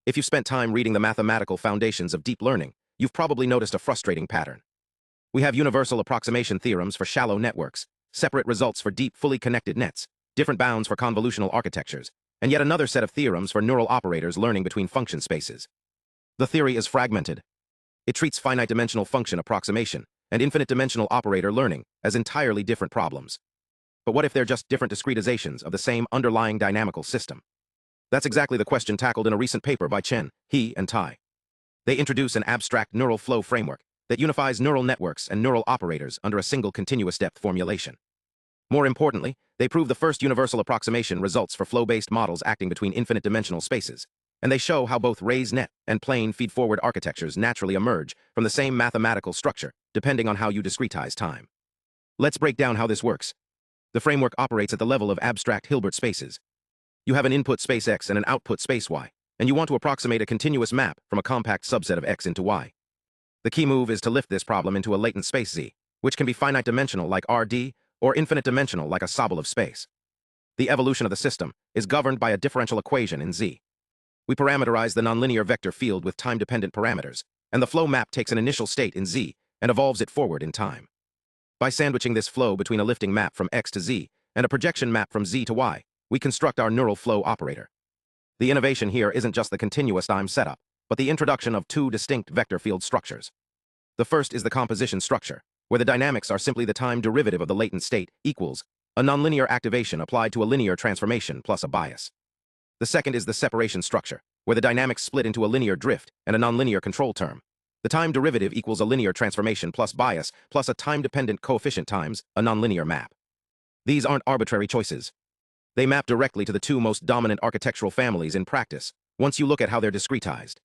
If you've spent time reading the mathematical foundations of deep learning, you've probably noticed a frustrating pattern. We have universal approximation theorems for shallow networks, separate results for deep, fully connected nets, different bounds for convolutional architectures, and yet another set of theorems for neural operators learning between function spaces. The theory is fragmented. It treats finite-dimensional function approximation and infinite-dimensional operator learning as entirely different problems. But what if they're just different discretizations of the same underlying dynamical system? That's exactly the question tackled in a recent paper by Chen, He, and Tai. They introduce an abstract neural flow framework that unifies neural networks and neural operators under a single continuous depth formulation. More importantly, they prove the first universal approximation results for flow-based models acting between infinite-dimensional spaces, and they show how both ResNet and plain feedforward architectures naturally emerge from the same mathematical structure, depending on how you discretize time. Let's break down how this works. The framework operates at the level of abstract Hilbert spaces. You have an input space X and an output space Y, and you want to approximate a continuous map from a compact subset of X into Y. The key move is to lift this problem into a latent space Z, which can be finite-dimensional like RD, or infinite-dimensional like a Sobolev space. The evolution of the system is governed by a differential equation in Z. We parameterize the nonlinear vector field with time-dependent parameters, and the flow map takes an initial state in Z and evolves it forward in time. By sandwiching this flow between a lifting map from X to Z and a projection map from Z to Y, we construct our neural flow operator. The innovation here isn't just the continuous time setup, but the introduction of two distinct vector field structures. The first is the composition structure, where the dynamics are simply the time derivative of the latent state equals a nonlinear activation applied to a linear transformation plus a bias. The second is the separation structure, where the dynamics split into a linear drift and a nonlinear control term. The time derivative equals a linear transformation plus bias plus a time-dependent coefficient times a nonlinear map. These aren't arbitrary choices. They map directly to the two most dominant architectural families in practice, once you look at how they're discretized.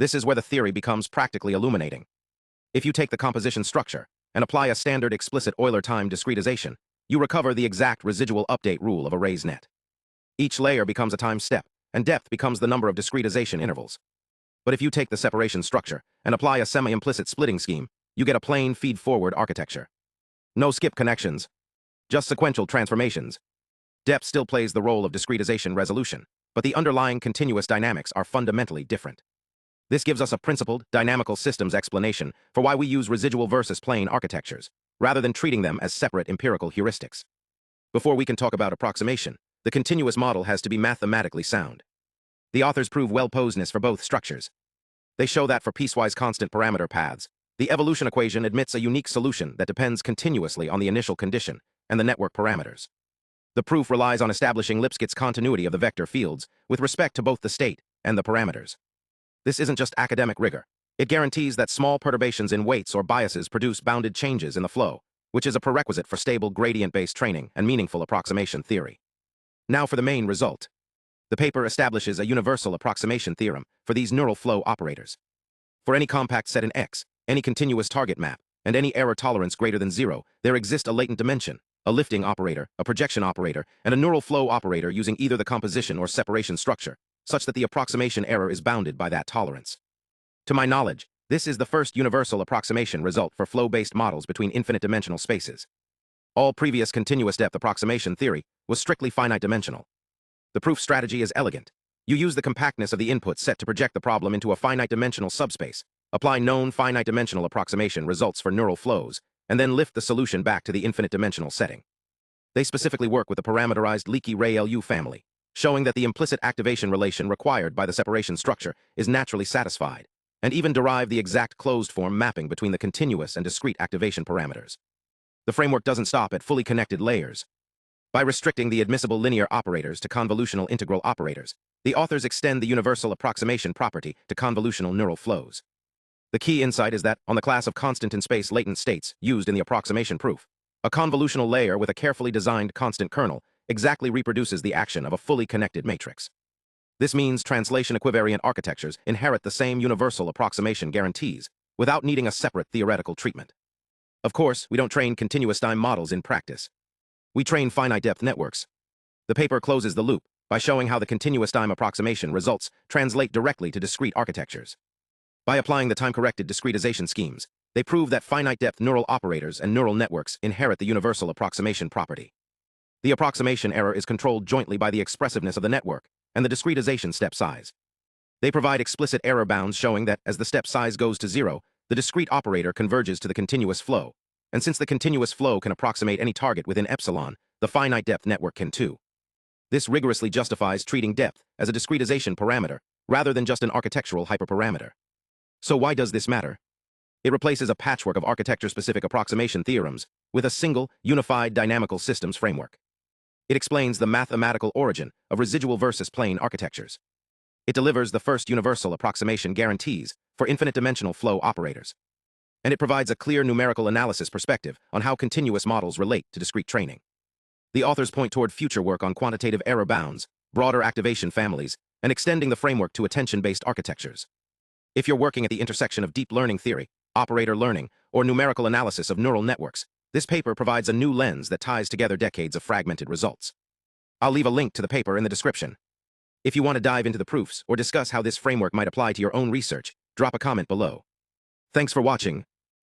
This is where the theory becomes practically illuminating. If you take the composition structure and apply a standard explicit Euler time discretization, you recover the exact residual update rule of a ResNet. Each layer becomes a time step, and depth becomes the number of discretization intervals. But if you take the separation structure and apply a semi-implicit splitting scheme, you get a plain feed-forward architecture. No skip connections, just sequential transformations. Depth still plays the role of discretization resolution, but the underlying continuous dynamics are fundamentally different. This gives us a principled, dynamical systems explanation for why we use residual versus plane architectures, rather than treating them as separate empirical heuristics. Before we can talk about approximation, the continuous model has to be mathematically sound. The authors prove well-posedness for both structures. They show that for piecewise constant parameter paths, the evolution equation admits a unique solution that depends continuously on the initial condition and the network parameters. The proof relies on establishing Lipskitz's continuity of the vector fields with respect to both the state and the parameters. This isn't just academic rigor. It guarantees that small perturbations in weights or biases produce bounded changes in the flow, which is a prerequisite for stable gradient-based training and meaningful approximation theory. Now for the main result. The paper establishes a universal approximation theorem for these neural flow operators. For any compact set in X, any continuous target map, and any error tolerance greater than 0, there exists a latent dimension, a lifting operator, a projection operator, and a neural flow operator using either the composition or separation structure, such that the approximation error is bounded by that tolerance. To my knowledge, this is the first universal approximation result for flow-based models between infinite-dimensional spaces. All previous continuous depth approximation theory was strictly finite-dimensional. The proof strategy is elegant. You use the compactness of the input set to project the problem into a finite-dimensional subspace, apply known finite-dimensional approximation results for neural flows, and then lift the solution back to the infinite-dimensional setting. They specifically work with the parameterized leaky Ray-LU family, showing that the implicit activation relation required by the separation structure is naturally satisfied, and even derive the exact closed-form mapping between the continuous and discrete activation parameters. The framework doesn't stop at fully connected layers. By restricting the admissible linear operators to convolutional integral operators, the authors extend the universal approximation property to convolutional neural flows. The key insight is that, on the class of constant-in-space latent states used in the approximation proof, a convolutional layer with a carefully designed constant kernel exactly reproduces the action of a fully connected matrix. This means translation equivariant architectures inherit the same universal approximation guarantees without needing a separate theoretical treatment. Of course, we don't train continuous time models in practice. We train finite-depth networks. The paper closes the loop by showing how the continuous time approximation results translate directly to discrete architectures. By applying the time-corrected discretization schemes, they prove that finite-depth neural operators and neural networks inherit the universal approximation property. The approximation error is controlled jointly by the expressiveness of the network and the discretization step size. They provide explicit error bounds showing that as the step size goes to 0, the discrete operator converges to the continuous flow. And since the continuous flow can approximate any target within epsilon, the finite depth network can too. This rigorously justifies treating depth as a discretization parameter, rather than just an architectural hyperparameter. So why does this matter? It replaces a patchwork of architecture-specific approximation theorems with a single, unified dynamical systems framework. It explains the mathematical origin of residual versus plane architectures. It delivers the first universal approximation guarantees for infinite-dimensional flow operators. And it provides a clear numerical analysis perspective on how continuous models relate to discrete training. The authors point toward future work on quantitative error bounds, broader activation families, and extending the framework to attention-based architectures. If you're working at the intersection of deep learning theory, operator learning, or numerical analysis of neural networks, this paper provides a new lens that ties together decades of fragmented results. I'll leave a link to the paper in the description. If you want to dive into the proofs or discuss how this framework might apply to your own research, drop a comment below. Thanks for watching,